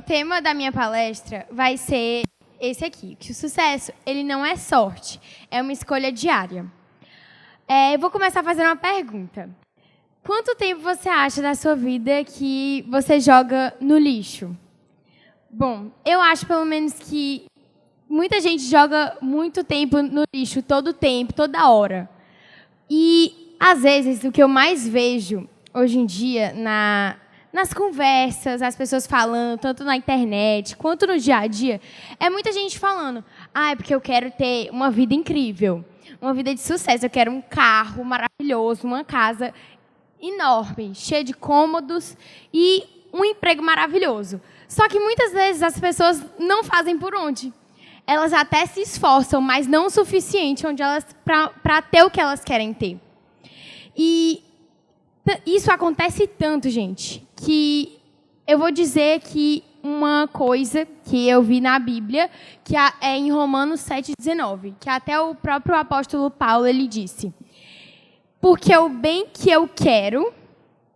tema da minha palestra vai ser esse aqui, que o sucesso, ele não é sorte, é uma escolha diária. Eu vou começar fazendo uma pergunta. Quanto tempo você acha da sua vida que você joga no lixo? Bom, eu acho pelo menos que muita gente joga muito tempo no lixo, todo o tempo, toda hora. E, às vezes, o que eu mais vejo hoje em dia nas conversas, as pessoas falando, tanto na internet quanto no dia a dia, é muita gente falando, é porque eu quero ter uma vida incrível, uma vida de sucesso, eu quero um carro maravilhoso, uma casa enorme, cheia de cômodos e um emprego maravilhoso. Só que muitas vezes as pessoas não fazem por onde. Elas até se esforçam, mas não o suficiente para ter o que elas querem ter. E isso acontece tanto, gente, que eu vou dizer que uma coisa que eu vi na Bíblia, que é em Romanos 7,19, que até o próprio apóstolo Paulo ele disse: porque o bem que eu quero,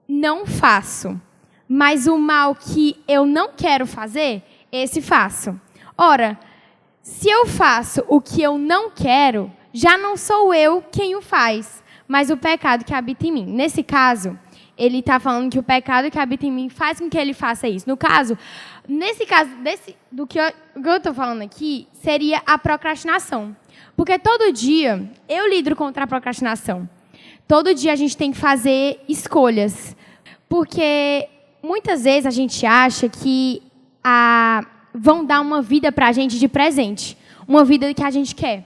não faço, mas o mal que eu não quero fazer, esse faço. Ora, se eu faço o que eu não quero, já não sou eu quem o faz, mas o pecado que habita em mim. Nesse caso, ele está falando que o pecado que habita em mim faz com que ele faça isso. Nesse caso, do que eu estou falando aqui, seria a procrastinação. Porque todo dia eu lido contra a procrastinação. Todo dia a gente tem que fazer escolhas. Porque muitas vezes a gente acha que vão dar uma vida para a gente de presente. Uma vida que a gente quer.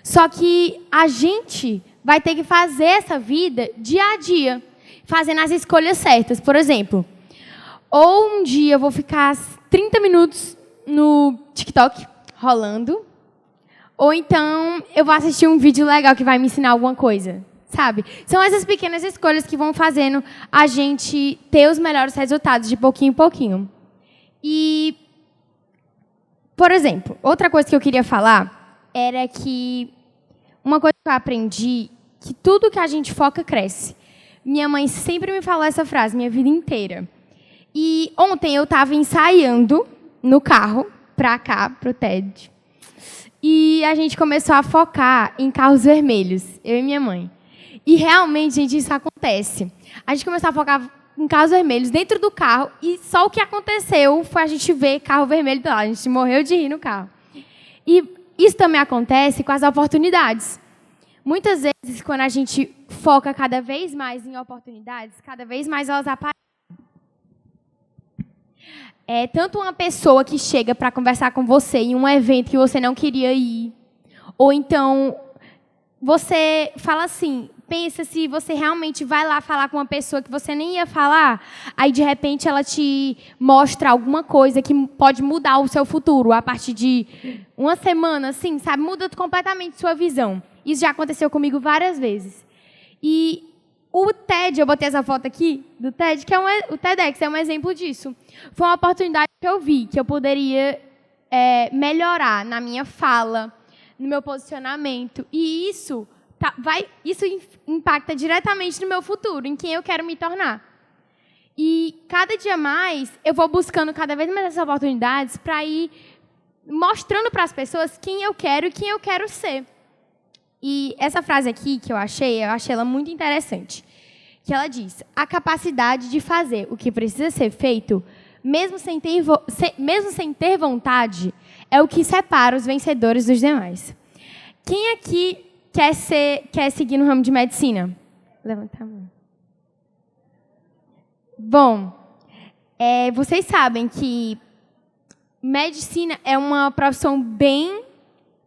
Só que a gente vai ter que fazer essa vida dia a dia. Fazendo as escolhas certas. Por exemplo, ou um dia eu vou ficar 30 minutos no TikTok rolando. Ou então eu vou assistir um vídeo legal que vai me ensinar alguma coisa. Sabe? São essas pequenas escolhas que vão fazendo a gente ter os melhores resultados de pouquinho em pouquinho. E, por exemplo, outra coisa que eu queria falar era que uma coisa que eu aprendi, que tudo que a gente foca cresce. Minha mãe sempre me falou essa frase, minha vida inteira. E ontem eu estava ensaiando no carro, para cá, para o TED. E a gente começou a focar em carros vermelhos, eu e minha mãe. E realmente, gente, isso acontece. A gente começou a focar em carros vermelhos dentro do carro e só o que aconteceu foi a gente ver carro vermelho do lado. A gente morreu de rir no carro. E isso também acontece com as oportunidades. Muitas vezes, quando a gente foca cada vez mais em oportunidades, cada vez mais elas aparecem. Tanto uma pessoa que chega para conversar com você em um evento que você não queria ir, ou então você fala assim, pensa se você realmente vai lá falar com uma pessoa que você nem ia falar, aí de repente ela te mostra alguma coisa que pode mudar o seu futuro a partir de uma semana, assim, sabe? Muda completamente sua visão. Isso já aconteceu comigo várias vezes. E o TED, eu botei essa foto aqui do TED, que o TEDx é um exemplo disso. Foi uma oportunidade que eu vi, que eu poderia melhorar na minha fala, no meu posicionamento. E isso impacta diretamente no meu futuro, em quem eu quero me tornar. E cada dia mais, eu vou buscando cada vez mais essas oportunidades para ir mostrando para as pessoas quem eu quero e quem eu quero ser. E essa frase aqui que eu achei ela muito interessante. Que ela diz: a capacidade de fazer o que precisa ser feito, mesmo sem ter vontade, é o que separa os vencedores dos demais. Quem aqui quer seguir no ramo de medicina? Levanta a mão. Bom, vocês sabem que medicina é uma profissão bem,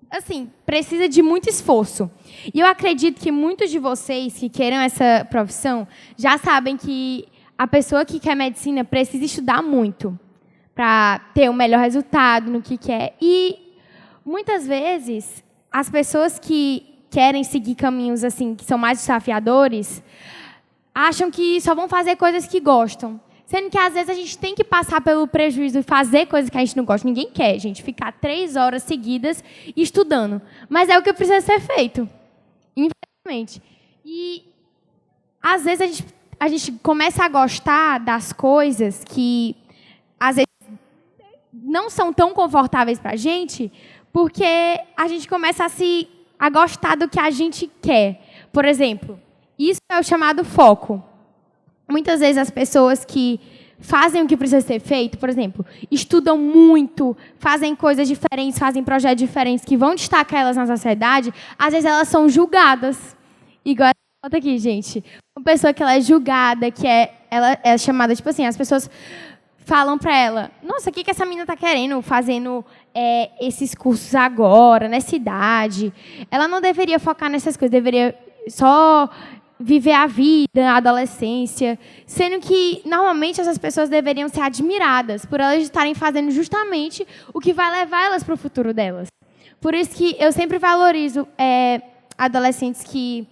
assim, precisa de muito esforço. E eu acredito que muitos de vocês que queiram essa profissão já sabem que a pessoa que quer medicina precisa estudar muito para ter o melhor resultado no que quer. E muitas vezes as pessoas que querem seguir caminhos assim que são mais desafiadores acham que só vão fazer coisas que gostam. Sendo que, às vezes, a gente tem que passar pelo prejuízo e fazer coisas que a gente não gosta. Ninguém quer, gente, ficar 3 horas seguidas estudando. Mas é o que precisa ser feito, infelizmente. E, às vezes, a gente começa a gostar das coisas que, às vezes, não são tão confortáveis para a gente, porque a gente começa a gostar do que a gente quer. Por exemplo, isso é o chamado foco. Muitas vezes as pessoas que fazem o que precisa ser feito, por exemplo, estudam muito, fazem coisas diferentes, fazem projetos diferentes que vão destacar elas na sociedade, às vezes elas são julgadas. Igual essa foto aqui, gente. Uma pessoa que ela é julgada, ela é chamada, tipo assim, as pessoas falam para ela, nossa, o que essa menina está querendo, fazendo esses cursos agora, nessa idade? Ela não deveria focar nessas coisas, deveria só viver a vida, a adolescência, sendo que, normalmente, essas pessoas deveriam ser admiradas por elas estarem fazendo justamente o que vai levar elas para o futuro delas. Por isso que eu sempre valorizo adolescentes que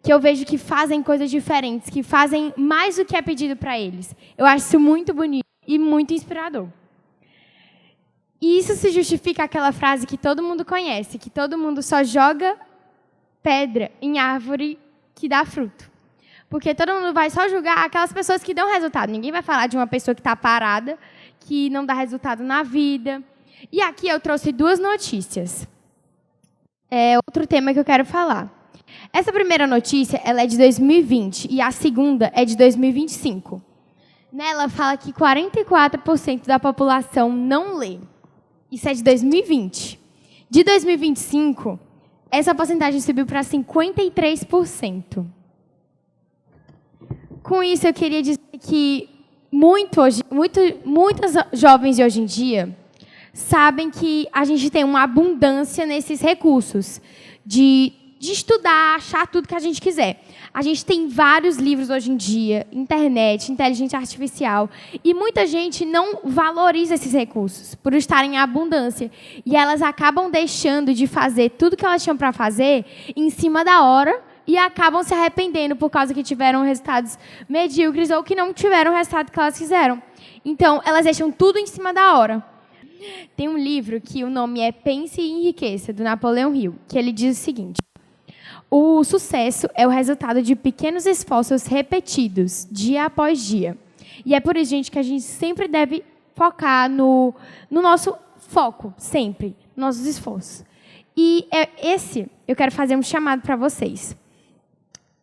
eu vejo que fazem coisas diferentes, que fazem mais do que é pedido para eles. Eu acho isso muito bonito e muito inspirador. E isso se justifica aquela frase que todo mundo conhece, que todo mundo só joga pedra em árvore que dá fruto. Porque todo mundo vai só julgar aquelas pessoas que dão resultado. Ninguém vai falar de uma pessoa que está parada, que não dá resultado na vida. E aqui eu trouxe 2 notícias. Outro tema que eu quero falar. Essa primeira notícia ela é de 2020 e a segunda é de 2025. Nela fala que 44% da população não lê. Isso é de 2020. De 2025... essa porcentagem subiu para 53%. Com isso, eu queria dizer que muitas jovens de hoje em dia sabem que a gente tem uma abundância nesses recursos de estudar, achar tudo que a gente quiser. A gente tem vários livros hoje em dia, internet, inteligência artificial, e muita gente não valoriza esses recursos por estarem em abundância. E elas acabam deixando de fazer tudo que elas tinham para fazer em cima da hora e acabam se arrependendo por causa que tiveram resultados medíocres ou que não tiveram o resultado que elas quiseram. Então, elas deixam tudo em cima da hora. Tem um livro que o nome é Pense e Enriqueça, do Napoleão Hill, que ele diz o seguinte: o sucesso é o resultado de pequenos esforços repetidos, dia após dia. E é por isso, gente, que a gente sempre deve focar no nosso foco, sempre, nos nossos esforços. E eu quero fazer um chamado para vocês.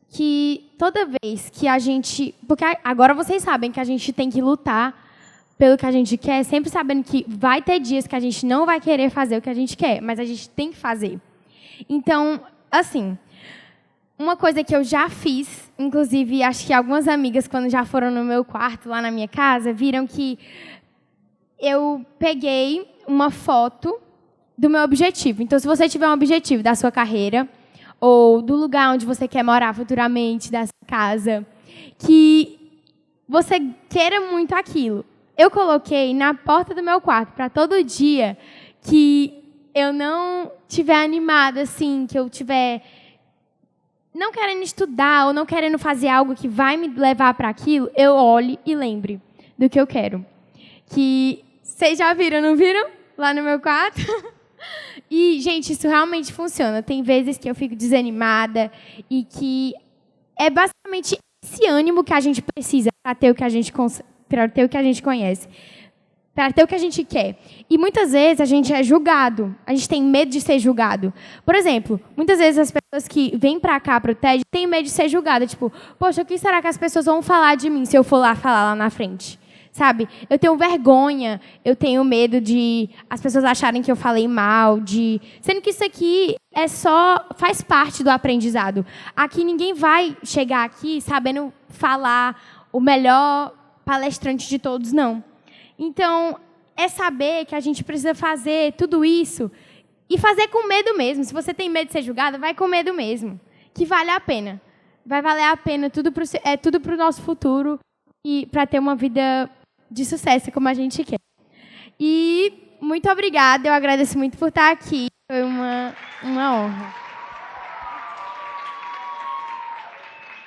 Que toda vez que a gente... Porque agora vocês sabem que a gente tem que lutar pelo que a gente quer, sempre sabendo que vai ter dias que a gente não vai querer fazer o que a gente quer, mas a gente tem que fazer. Então, assim... uma coisa que eu já fiz, inclusive acho que algumas amigas, quando já foram no meu quarto, lá na minha casa, viram que eu peguei uma foto do meu objetivo. Então, se você tiver um objetivo da sua carreira, ou do lugar onde você quer morar futuramente, da sua casa, que você queira muito aquilo, eu coloquei na porta do meu quarto, para todo dia que eu não estiver animada, assim, que eu tiver... não querendo estudar ou não querendo fazer algo que vai me levar para aquilo, eu olhe e lembre do que eu quero. Que vocês já viram, não viram? Lá no meu quarto? E, gente, isso realmente funciona. Tem vezes que eu fico desanimada e que é basicamente esse ânimo que a gente precisa para ter o que a gente conhece. Para ter o que a gente quer. E muitas vezes a gente é julgado. A gente tem medo de ser julgado. Por exemplo, muitas vezes as pessoas que vêm para cá, para o TED, têm medo de ser julgadas. Tipo, poxa, o que será que as pessoas vão falar de mim se eu for lá falar lá na frente? Sabe? Eu tenho vergonha, eu tenho medo de as pessoas acharem que eu falei mal, sendo que isso aqui faz parte do aprendizado. Aqui ninguém vai chegar aqui sabendo falar o melhor palestrante de todos, não. Então, é saber que a gente precisa fazer tudo isso e fazer com medo mesmo. Se você tem medo de ser julgada, vai com medo mesmo. Que vale a pena. Vai valer a pena, tudo para o nosso futuro e para ter uma vida de sucesso como a gente quer. E muito obrigada, eu agradeço muito por estar aqui. Foi uma honra.